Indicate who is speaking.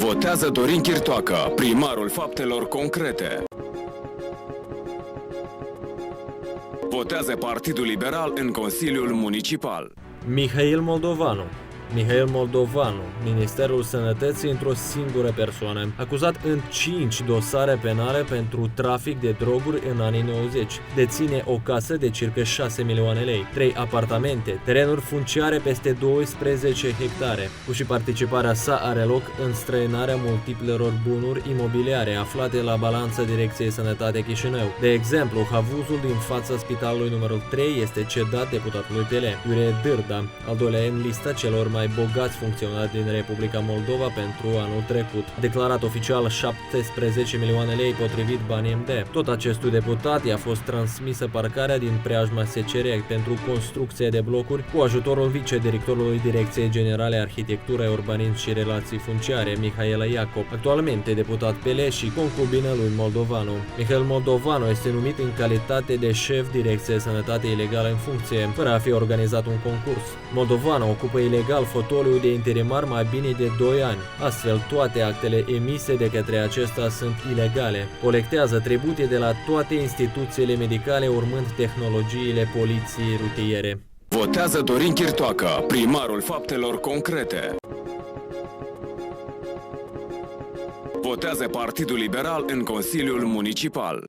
Speaker 1: Votează Dorin Chirtoacă, primarul faptelor concrete. Votează Partidul Liberal în Consiliul Municipal.
Speaker 2: Mihail Moldovanu. Mihail Moldovanu, Ministerul Sănătății într-o singură persoană, acuzat în 5 dosare penale pentru trafic de droguri în anii 90. Deține o casă de circa 6 milioane lei, 3 apartamente, terenuri funciare peste 12 hectare. Cu și participarea sa are loc înstrăinarea multiplelor bunuri imobiliare aflate la balanța Direcției Sănătate Chișinău. De exemplu, havuzul din fața spitalului numărul 3 este cedat deputatului PL, Iurie Dârda, al doilea în lista celor mai bogați funcționari din Republica Moldova pentru anul trecut. Declarat oficial 17 milioane lei potrivit banii MD. Tot acestui deputat i-a fost transmisă parcarea din preajma SCR pentru construcție de blocuri cu ajutorul vicedirectorului Direcției Generale Arhitectură, Urbanism și Relații Funciare, Mihaela Iacob, actualmente deputat PL și concubină lui Moldovanu. Mihail Moldovanu este numit în calitate de șef Direcție Sănătate ilegală în funcție, fără a fi organizat un concurs. Moldovanu ocupă ilegal fotoliul de interimar mai bine de 2 ani. Astfel, toate actele emise de către acesta sunt ilegale. Colectează tribute de la toate instituțiile medicale urmând tehnologiile poliției rutiere.
Speaker 1: Votează Dorin Chirtoacă, primarul faptelor concrete. Votează Partidul Liberal în Consiliul Municipal.